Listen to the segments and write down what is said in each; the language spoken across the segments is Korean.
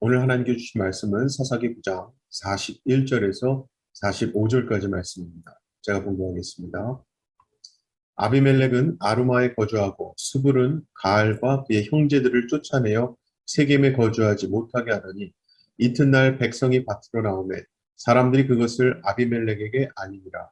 오늘 하나님께 주신 말씀은 사사기 9장 41절에서 45절까지 말씀입니다. 제가 공부하겠습니다. 아비멜렉은 아루마에 거주하고 스불은 가알과 그의 형제들을 쫓아내어 세겜에 거주하지 못하게 하더니 이튿날 백성이 밭으로 나오매 사람들이 그것을 아비멜렉에게 알리니라.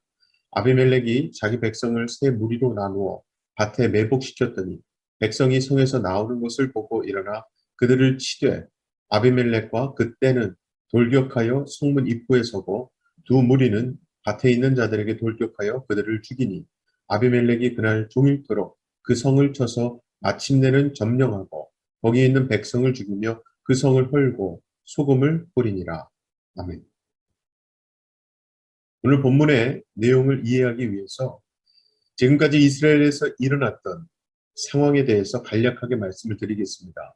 아비멜렉이 자기 백성을 세 무리로 나누어 밭에 매복시켰더니 백성이 성에서 나오는 것을 보고 일어나 그들을 치되 아비멜렉과 그때는 돌격하여 성문 입구에 서고 두 무리는 밭에 있는 자들에게 돌격하여 그들을 죽이니 아비멜렉이 그날 종일토록 그 성을 쳐서 마침내는 점령하고 거기에 있는 백성을 죽이며 그 성을 헐고 소금을 뿌리니라. 아멘. 오늘 본문의 내용을 이해하기 위해서 지금까지 이스라엘에서 일어났던 상황에 대해서 간략하게 말씀을 드리겠습니다.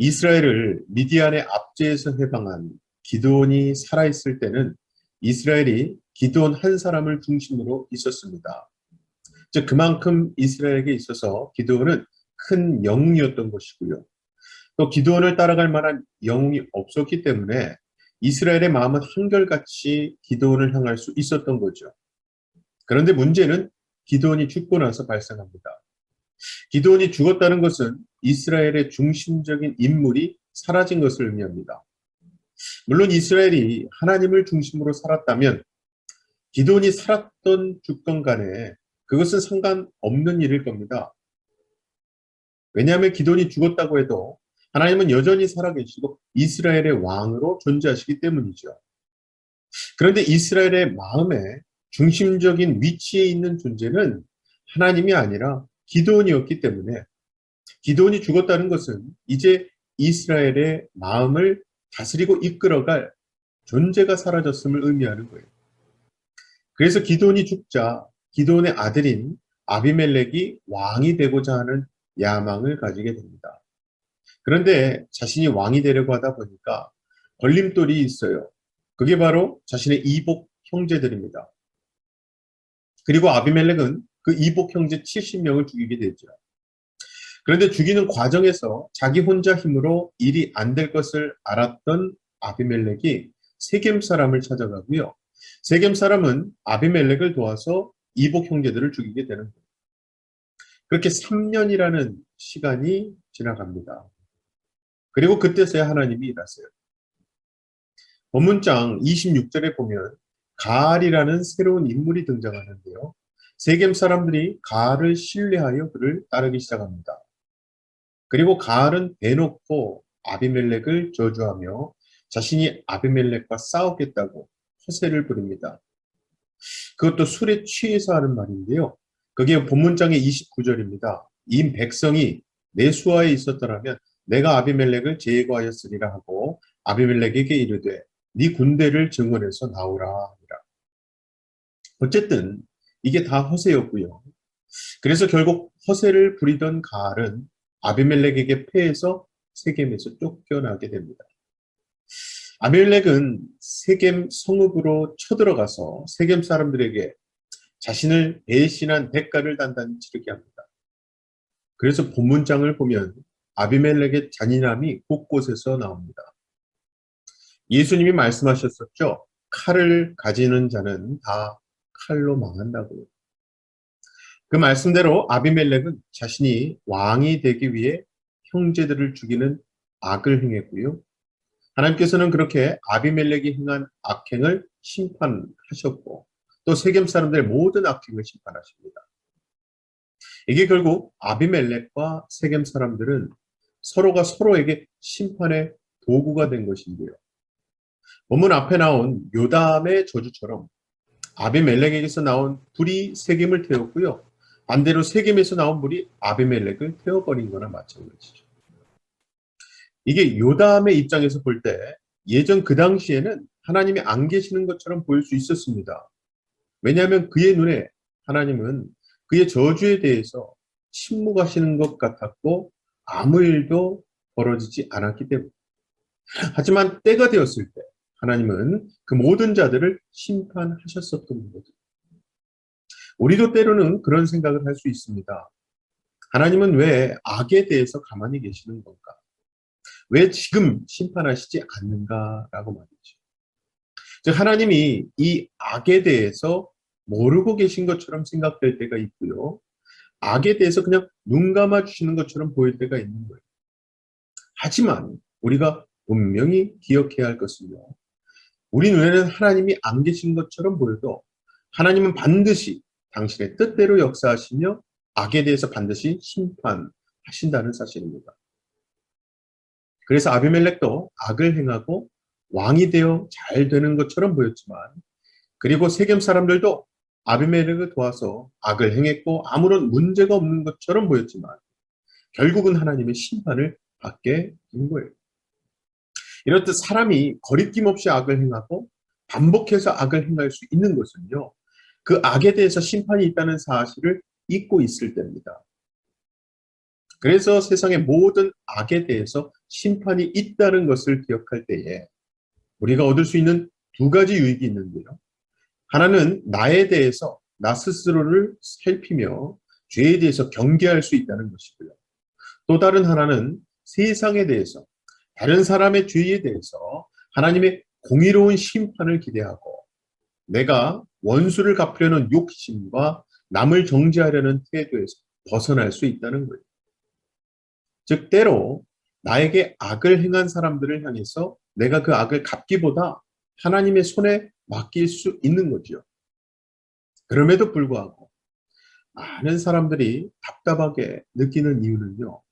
이스라엘을 미디안의 압제에서 해방한 기드온이 살아있을 때는 이스라엘이 기드온 한 사람을 중심으로 있었습니다. 즉 그만큼 이스라엘에게 있어서 기드온은 큰 영웅이었던 것이고요. 또 기드온을 따라갈 만한 영웅이 없었기 때문에 이스라엘의 마음은 한결같이 기드온을 향할 수 있었던 거죠. 그런데 문제는 기드온이 죽고 나서 발생합니다. 기드온이 죽었다는 것은 이스라엘의 중심적인 인물이 사라진 것을 의미합니다. 물론 이스라엘이 하나님을 중심으로 살았다면 기드온이 살았던 죽던 간에 그것은 상관없는 일일 겁니다. 왜냐하면 기드온이 죽었다고 해도 하나님은 여전히 살아계시고 이스라엘의 왕으로 존재하시기 때문이죠. 그런데 이스라엘의 마음에 중심적인 위치에 있는 존재는 하나님이 아니라 기드온이었기 때문에 기드온이 죽었다는 것은 이제 이스라엘의 마음을 다스리고 이끌어갈 존재가 사라졌음을 의미하는 거예요. 그래서 기드온이 죽자 기드온의 아들인 아비멜렉이 왕이 되고자 하는 야망을 가지게 됩니다. 그런데 자신이 왕이 되려고 하다 보니까 걸림돌이 있어요. 그게 바로 자신의 이복 형제들입니다. 그리고 아비멜렉은 그 이복 형제 70명을 죽이게 되죠. 그런데 죽이는 과정에서 자기 혼자 힘으로 일이 안 될 것을 알았던 아비멜렉이 세겜 사람을 찾아가고요. 세겜 사람은 아비멜렉을 도와서 이복 형제들을 죽이게 되는 거예요. 그렇게 3년이라는 시간이 지나갑니다. 그리고 그때서야 하나님이 일하세요. 본문장 26절에 보면 가알이라는 새로운 인물이 등장하는데요. 세겜 사람들이 가알을 신뢰하여 그를 따르기 시작합니다. 그리고 가알은 대놓고 아비멜렉을 저주하며 자신이 아비멜렉과 싸우겠다고 허세를 부립니다. 그것도 술에 취해서 하는 말인데요. 그게 본문장의 29절입니다. 이 백성이 내 수하에 있었더라면 내가 아비멜렉을 제거하였으리라 하고 아비멜렉에게 이르되 네 군대를 증원해서 나오라 하니라. 어쨌든 이게 다 허세였고요. 그래서 결국 허세를 부리던 가알은 아비멜렉에게 패해서 세겜에서 쫓겨나게 됩니다. 아비멜렉은 세겜 성읍으로 쳐들어가서 세겜 사람들에게 자신을 배신한 대가를 단단히 치르게 합니다. 그래서 본문장을 보면 아비멜렉의 잔인함이 곳곳에서 나옵니다. 예수님이 말씀하셨었죠. 칼을 가지는 자는 다 칼로 망한다고요. 그 말씀대로 아비멜렉은 자신이 왕이 되기 위해 형제들을 죽이는 악을 행했고요. 하나님께서는 그렇게 아비멜렉이 행한 악행을 심판하셨고 또 세겜 사람들의 모든 악행을 심판하십니다. 이게 결국 아비멜렉과 세겜 사람들은 서로가 서로에게 심판의 도구가 된 것인데요. 본문 앞에 나온 요담의 저주처럼 아비멜렉에게서 나온 불이 세겜을 태웠고요. 반대로 세겜에서 나온 불이 아비멜렉을 태워버린 거나 마찬가지죠. 이게 요담의 입장에서 볼 때 예전 그 당시에는 하나님이 안 계시는 것처럼 보일 수 있었습니다. 왜냐하면 그의 눈에 하나님은 그의 저주에 대해서 침묵하시는 것 같았고 아무 일도 벌어지지 않았기 때문에. 하지만 때가 되었을 때 하나님은 그 모든 자들을 심판하셨었던 거죠. 우리도 때로는 그런 생각을 할 수 있습니다. 하나님은 왜 악에 대해서 가만히 계시는 건가? 왜 지금 심판하시지 않는가라고 말이죠. 즉 하나님이 이 악에 대해서 모르고 계신 것처럼 생각될 때가 있고요. 악에 대해서 그냥 눈 감아 주시는 것처럼 보일 때가 있는 거예요. 하지만 우리가 분명히 기억해야 할 것은요. 우리 눈에는 하나님이 안 계신 것처럼 보여도 하나님은 반드시 당신의 뜻대로 역사하시며 악에 대해서 반드시 심판하신다는 사실입니다. 그래서 아비멜렉도 악을 행하고 왕이 되어 잘 되는 것처럼 보였지만 그리고 세겜 사람들도 아비멜렉을 도와서 악을 행했고 아무런 문제가 없는 것처럼 보였지만 결국은 하나님의 심판을 받게 된 거예요. 이렇듯 사람이 거리낌 없이 악을 행하고 반복해서 악을 행할 수 있는 것은요. 그 악에 대해서 심판이 있다는 사실을 잊고 있을 때입니다. 그래서 세상의 모든 악에 대해서 심판이 있다는 것을 기억할 때에 우리가 얻을 수 있는 두 가지 유익이 있는데요. 하나는 나에 대해서 나 스스로를 살피며 죄에 대해서 경계할 수 있다는 것이고요. 또 다른 하나는 세상에 대해서 다른 사람의 죄에 대해서 하나님의 공의로운 심판을 기대하고 내가 원수를 갚으려는 욕심과 남을 정죄하려는 태도에서 벗어날 수 있다는 거예요. 즉 때로 나에게 악을 행한 사람들을 향해서 내가 그 악을 갚기보다 하나님의 손에 맡길 수 있는 거죠. 그럼에도 불구하고 많은 사람들이 답답하게 느끼는 이유는요.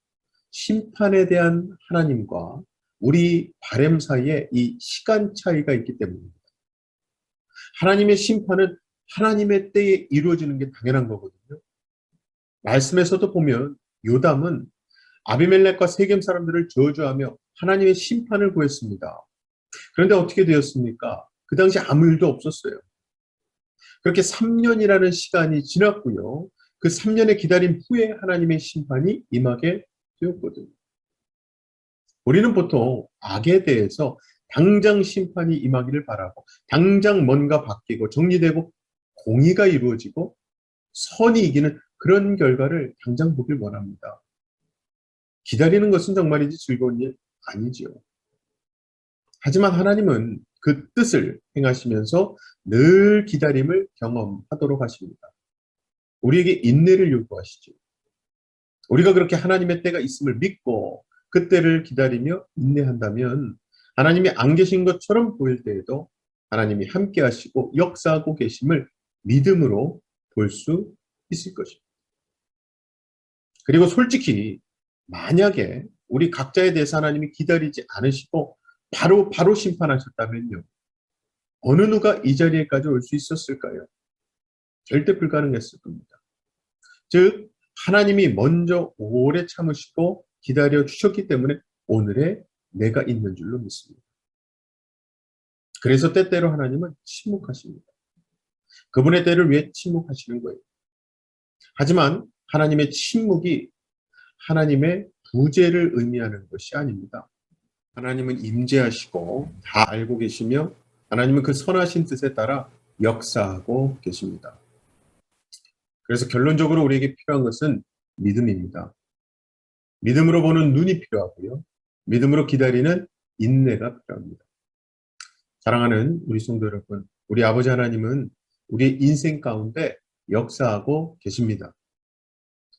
심판에 대한 하나님과 우리 바람 사이에 이 시간 차이가 있기 때문입니다. 하나님의 심판은 하나님의 때에 이루어지는 게 당연한 거거든요. 말씀에서도 보면 요담은 아비멜렉과 세겜 사람들을 저주하며 하나님의 심판을 구했습니다. 그런데 어떻게 되었습니까? 그 당시 아무 일도 없었어요. 그렇게 3년이라는 시간이 지났고요. 그 3년의 기다림 후에 하나님의 심판이 임하게 되었거든요. 우리는 보통 악에 대해서 당장 심판이 임하기를 바라고 당장 뭔가 바뀌고 정리되고 공의가 이루어지고 선이 이기는 그런 결과를 당장 보길 원합니다. 기다리는 것은 정말이지 즐거운 일 아니지요. 하지만 하나님은 그 뜻을 행하시면서 늘 기다림을 경험하도록 하십니다. 우리에게 인내를 요구하시죠. 우리가 그렇게 하나님의 때가 있음을 믿고 그 때를 기다리며 인내한다면 하나님이 안 계신 것처럼 보일 때에도 하나님이 함께 하시고 역사하고 계심을 믿음으로 볼 수 있을 것입니다. 그리고 솔직히 만약에 우리 각자에 대해서 하나님이 기다리지 않으시고 바로 심판하셨다면요. 어느 누가 이 자리에까지 올 수 있었을까요? 절대 불가능했을 겁니다. 즉 하나님이 먼저 오래 참으시고 기다려 주셨기 때문에 오늘의 내가 있는 줄로 믿습니다. 그래서 때때로 하나님은 침묵하십니다. 그분의 때를 위해 침묵하시는 거예요. 하지만 하나님의 침묵이 하나님의 부재를 의미하는 것이 아닙니다. 하나님은 임재하시고 다 알고 계시며 하나님은 그 선하신 뜻에 따라 역사하고 계십니다. 그래서 결론적으로 우리에게 필요한 것은 믿음입니다. 믿음으로 보는 눈이 필요하고요. 믿음으로 기다리는 인내가 필요합니다. 사랑하는 우리 성도 여러분, 우리 아버지 하나님은 우리의 인생 가운데 역사하고 계십니다.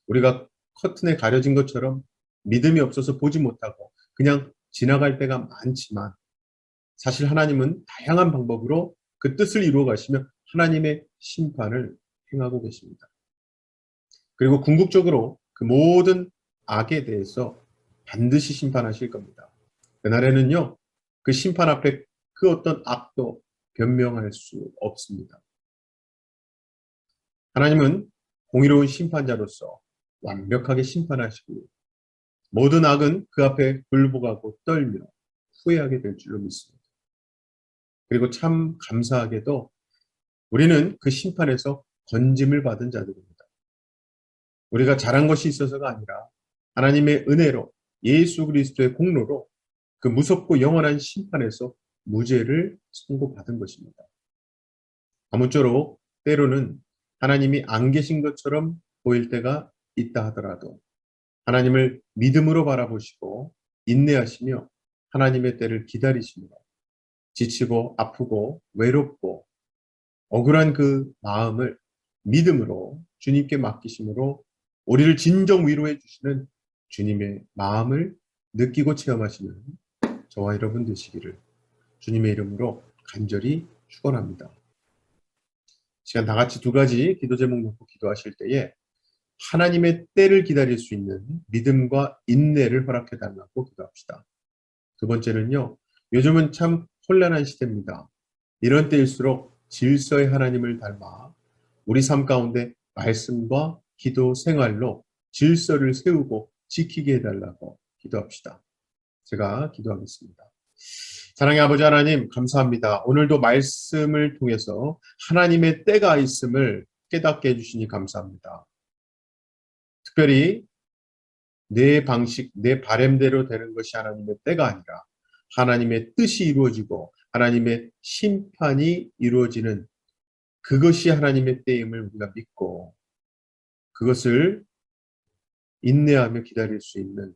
우리가 커튼에 가려진 것처럼 믿음이 없어서 보지 못하고 그냥 지나갈 때가 많지만 사실 하나님은 다양한 방법으로 그 뜻을 이루어 가시며 하나님의 심판을 행하고 계십니다. 그리고 궁극적으로 그 모든 악에 대해서 반드시 심판하실 겁니다. 그날에는요, 그 심판 앞에 그 어떤 악도 변명할 수 없습니다. 하나님은 공의로운 심판자로서 완벽하게 심판하시고 모든 악은 그 앞에 굴복하고 떨며 후회하게 될 줄로 믿습니다. 그리고 참 감사하게도 우리는 그 심판에서 건짐을 받은 자들입니다. 우리가 잘한 것이 있어서가 아니라 하나님의 은혜로 예수 그리스도의 공로로 그 무섭고 영원한 심판에서 무죄를 선고받은 것입니다. 아무쪼록 때로는 하나님이 안 계신 것처럼 보일 때가 있다 하더라도 하나님을 믿음으로 바라보시고 인내하시며 하나님의 때를 기다리시며 지치고 아프고 외롭고 억울한 그 마음을 믿음으로 주님께 맡기심으로 우리를 진정 위로해 주시는 주님의 마음을 느끼고 체험하시는 저와 여러분 되시기를 주님의 이름으로 간절히 축원합니다. 시간 다 같이 두 가지 기도 제목 놓고 기도하실 때에 하나님의 때를 기다릴 수 있는 믿음과 인내를 허락해 달라고 기도합시다. 두 번째는요, 요즘은 참 혼란한 시대입니다. 이런 때일수록 질서의 하나님을 닮아 우리 삶 가운데 말씀과 기도 생활로 질서를 세우고 지키게 해달라고 기도합시다. 제가 기도하겠습니다. 사랑의 아버지 하나님, 감사합니다. 오늘도 말씀을 통해서 하나님의 때가 있음을 깨닫게 해주시니 감사합니다. 특별히 내 방식, 내 바램대로 되는 것이 하나님의 때가 아니라 하나님의 뜻이 이루어지고 하나님의 심판이 이루어지는 그것이 하나님의 때임을 우리가 믿고 그것을 인내하며 기다릴 수 있는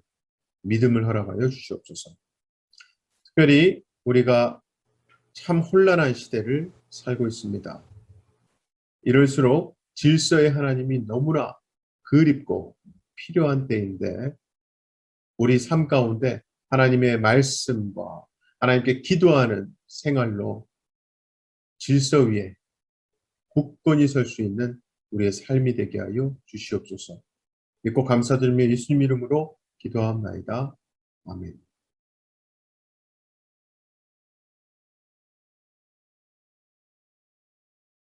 믿음을 허락하여 주시옵소서. 특별히 우리가 참 혼란한 시대를 살고 있습니다. 이럴수록 질서의 하나님이 너무나 그립고 필요한 때인데 우리 삶 가운데 하나님의 말씀과 하나님께 기도하는 생활로 질서 위에 굳건히 설 수 있는 우리의 삶이 되게 하여 주시옵소서. 믿고 감사드리며 예수님 이름으로 기도합나이다. 아멘.